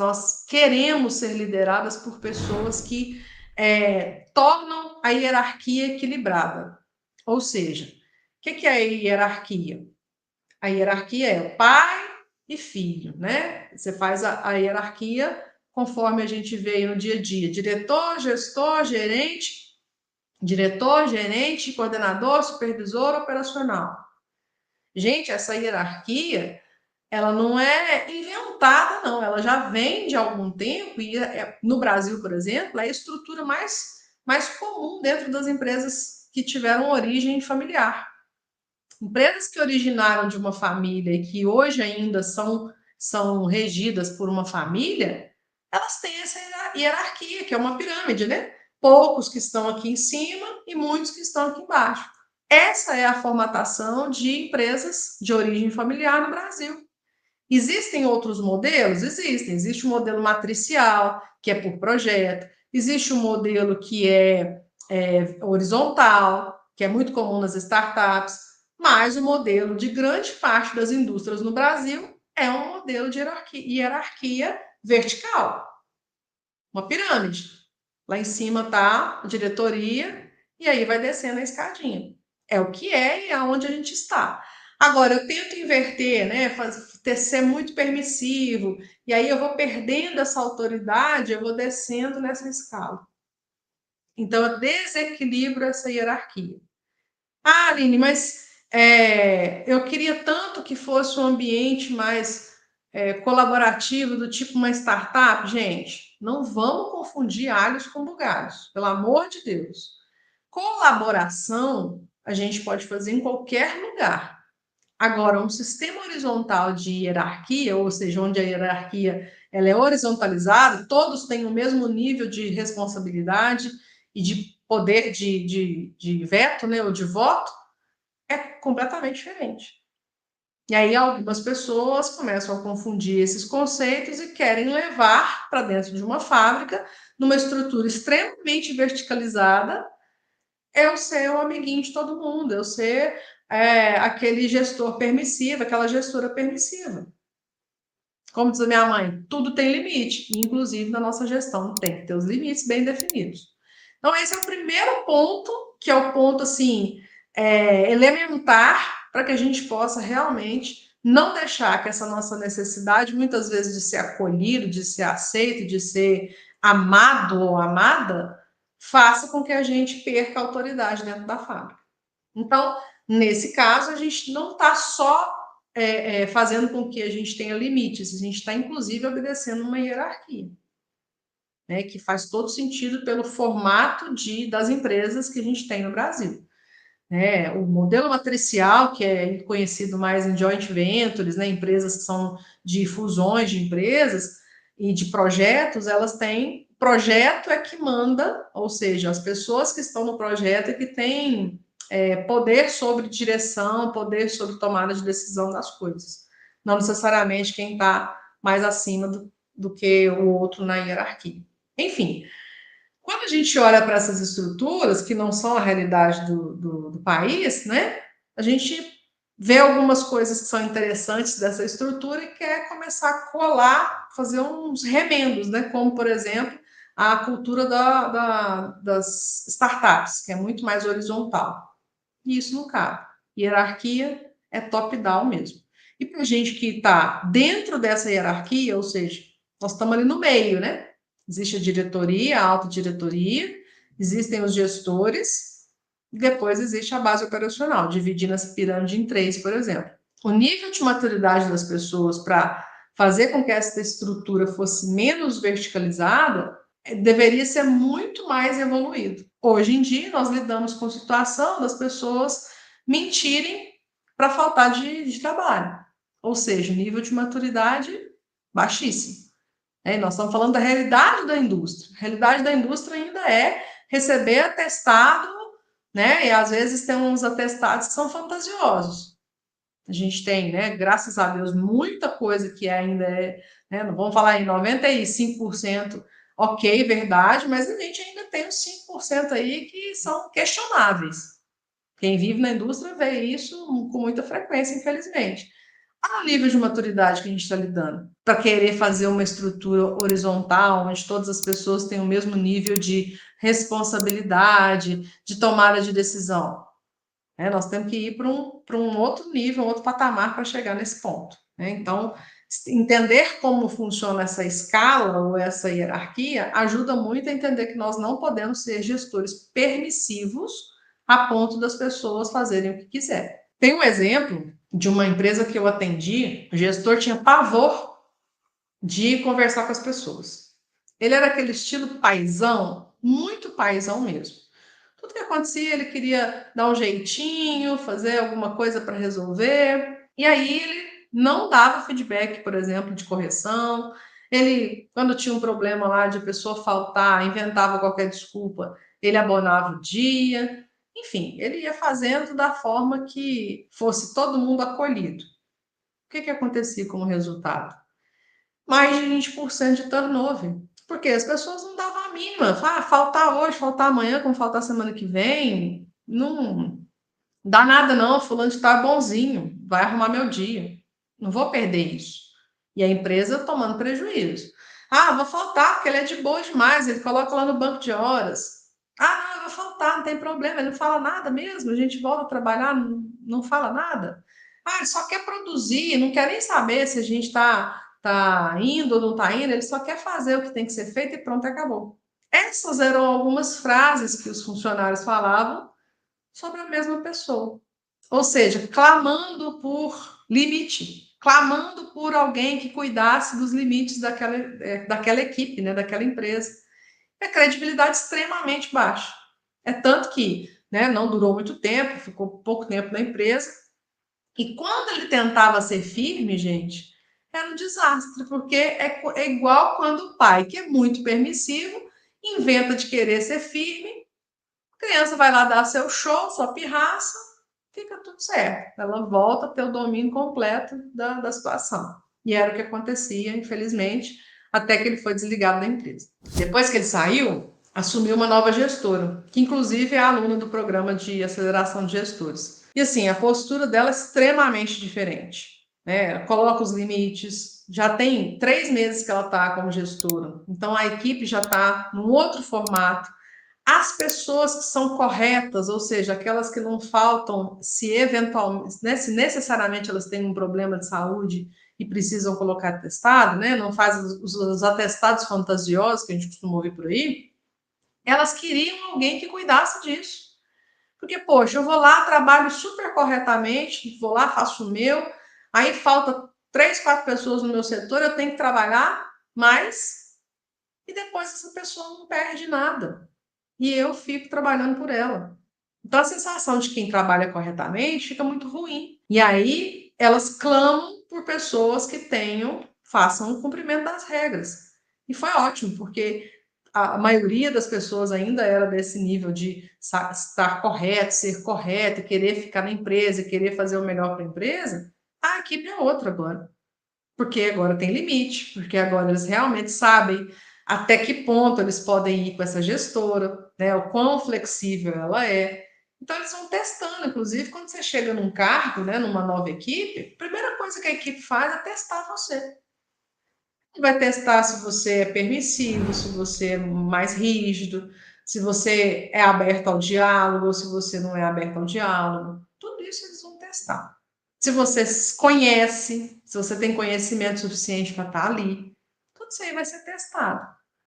nós queremos ser lideradas por pessoas que tornam a hierarquia equilibrada. Ou seja, o que é a hierarquia? A hierarquia é pai e filho, né? Você faz a hierarquia conforme a gente vê no dia a dia: diretor, gestor, gerente, coordenador, supervisor, operacional. Gente, essa hierarquia, ela não é inventada, não. Ela já vem de algum tempo e no Brasil, por exemplo, é a estrutura mais comum dentro das empresas que tiveram origem familiar. Empresas que originaram de uma família e que hoje ainda são regidas por uma família, elas têm essa hierarquia, que é uma pirâmide, né? Poucos que estão aqui em cima e muitos que estão aqui embaixo. Essa é a formatação de empresas de origem familiar no Brasil. Existem outros modelos? Existem. Existe o modelo matricial, que é por projeto. Existe o modelo que é horizontal, que é muito comum nas startups. Mas o modelo de grande parte das indústrias no Brasil é um modelo de hierarquia vertical. Uma pirâmide. Lá em cima está a diretoria e aí vai descendo a escadinha. É o que é e é onde a gente está. Agora, eu tento inverter, né? Ser muito permissivo, e aí eu vou perdendo essa autoridade, eu vou descendo nessa escala. Então, eu desequilibro essa hierarquia. Ah, Aline, mas eu queria tanto que fosse um ambiente mais colaborativo, do tipo uma startup. Gente, não vamos confundir alhos com bugalhos, pelo amor de Deus. Colaboração a gente pode fazer em qualquer lugar. Agora, um sistema horizontal de hierarquia, ou seja, onde a hierarquia ela é horizontalizada, todos têm o mesmo nível de responsabilidade e de poder de veto, né, ou de voto, é completamente diferente. E aí algumas pessoas começam a confundir esses conceitos e querem levar para dentro de uma fábrica, numa estrutura extremamente verticalizada, eu ser o amiguinho de todo mundo, eu ser aquele gestor permissivo, aquela gestora permissiva. Como diz a minha mãe, tudo tem limite, inclusive na nossa gestão tem que ter os limites bem definidos. Então, esse é o primeiro ponto, que é o ponto assim, elementar para que a gente possa realmente não deixar que essa nossa necessidade, muitas vezes, de ser acolhido, de ser aceito, de ser amado ou amada, faça com que a gente perca a autoridade dentro da fábrica. Então, nesse caso, a gente não está só fazendo com que a gente tenha limites, a gente está, inclusive, obedecendo uma hierarquia, né, que faz todo sentido pelo formato das empresas que a gente tem no Brasil. O modelo matricial, que é conhecido mais em joint ventures, né, empresas que são de fusões de empresas e de projetos, elas têm. Projeto é que manda, ou seja, as pessoas que estão no projeto é que têm poder sobre direção, poder sobre tomada de decisão das coisas. Não necessariamente quem está mais acima do que o outro na hierarquia. Enfim, quando a gente olha para essas estruturas, que não são a realidade do país, né, a gente vê algumas coisas que são interessantes dessa estrutura e quer começar a colar, fazer uns remendos, né, como, por exemplo, a cultura das startups, que é muito mais horizontal. E isso não cabe. Hierarquia é top-down mesmo. E para gente que está dentro dessa hierarquia, ou seja, nós estamos ali no meio, né? Existe a diretoria, a alta diretoria, existem os gestores, e depois existe a base operacional, dividindo essa pirâmide em três, por exemplo. O nível de maturidade das pessoas para fazer com que essa estrutura fosse menos verticalizada deveria ser muito mais evoluído. Hoje em dia, nós lidamos com a situação das pessoas mentirem para faltar de trabalho. Ou seja, nível de maturidade baixíssimo. Nós estamos falando da realidade da indústria. A realidade da indústria ainda é receber atestado, né? E às vezes tem uns atestados que são fantasiosos. A gente tem, né, graças a Deus, muita coisa que ainda né, não vamos falar em 95% ok, verdade, mas a gente ainda tem uns 5% aí que são questionáveis. Quem vive na indústria vê isso com muita frequência, infelizmente. Qual o nível de maturidade que a gente está lidando? Para querer fazer uma estrutura horizontal, onde todas as pessoas têm o mesmo nível de responsabilidade, de tomada de decisão. Nós temos que ir para um outro nível, um outro patamar para chegar nesse ponto. Então, entender como funciona essa escala ou essa hierarquia ajuda muito a entender que nós não podemos ser gestores permissivos a ponto das pessoas fazerem o que quiser. Tem um exemplo de uma empresa que eu atendi, o gestor tinha pavor de conversar com as pessoas. Ele era aquele estilo paisão, muito paisão mesmo. Tudo que acontecia, ele queria dar um jeitinho, fazer alguma coisa para resolver. E aí ele não dava feedback, por exemplo, de correção. Ele, quando tinha um problema lá de a pessoa faltar, inventava qualquer desculpa, ele abonava o dia. Enfim, ele ia fazendo da forma que fosse todo mundo acolhido. O que acontecia como resultado? Mais de 20% de turnover. Porque as pessoas não davam a mínima. Faltar hoje, faltar amanhã, como faltar semana que vem, não dá nada não, fulano está bonzinho, vai arrumar meu dia. Não vou perder isso. E a empresa tomando prejuízo. Vou faltar, porque ele é de boa demais, ele coloca lá no banco de horas. Não, eu vou faltar, não tem problema, ele não fala nada mesmo, a gente volta a trabalhar, não fala nada. Ele só quer produzir, não quer nem saber se a gente está indo ou não está indo, ele só quer fazer o que tem que ser feito e pronto, acabou. Essas eram algumas frases que os funcionários falavam sobre a mesma pessoa. Ou seja, clamando por limite, clamando por alguém que cuidasse dos limites daquela equipe, né, daquela empresa. A credibilidade extremamente baixa. É tanto que não durou muito tempo, ficou pouco tempo na empresa. E quando ele tentava ser firme, gente, era um desastre, porque é igual quando o pai, que é muito permissivo, inventa de querer ser firme, a criança vai lá dar seu show, sua pirraça, fica tudo certo. Ela volta a ter o domínio completo da situação. E era o que acontecia, infelizmente, até que ele foi desligado da empresa. Depois que ele saiu, assumiu uma nova gestora, que inclusive é aluna do programa de aceleração de gestores. E assim, a postura dela é extremamente diferente. Ela coloca os limites, já tem 3 meses que ela está como gestora, então a equipe já está num outro formato. As pessoas que são corretas, ou seja, aquelas que não faltam, se eventualmente, se necessariamente elas têm um problema de saúde e precisam colocar atestado, não faz os atestados fantasiosos que a gente costuma ouvir por aí, elas queriam alguém que cuidasse disso. Porque, poxa, eu vou lá, trabalho super corretamente, vou lá, faço o meu, aí falta 3, 4 pessoas no meu setor, eu tenho que trabalhar mais, e depois essa pessoa não perde nada e eu fico trabalhando por ela. Então a sensação de quem trabalha corretamente fica muito ruim. E aí elas clamam por pessoas que façam o cumprimento das regras. E foi ótimo, porque a maioria das pessoas ainda era desse nível de estar correto, ser correto, querer ficar na empresa, querer fazer o melhor para a empresa. A equipe é outra agora, porque agora tem limite, porque agora eles realmente sabem até que ponto eles podem ir com essa gestora, o quão flexível ela é. Então, eles vão testando, inclusive, quando você chega num cargo, numa nova equipe, a primeira coisa que a equipe faz é testar você. Vai testar se você é permissivo, se você é mais rígido, se você é aberto ao diálogo, ou se você não é aberto ao diálogo. Tudo isso eles vão testar. Se você conhece, se você tem conhecimento suficiente para estar ali, tudo isso aí vai ser testado.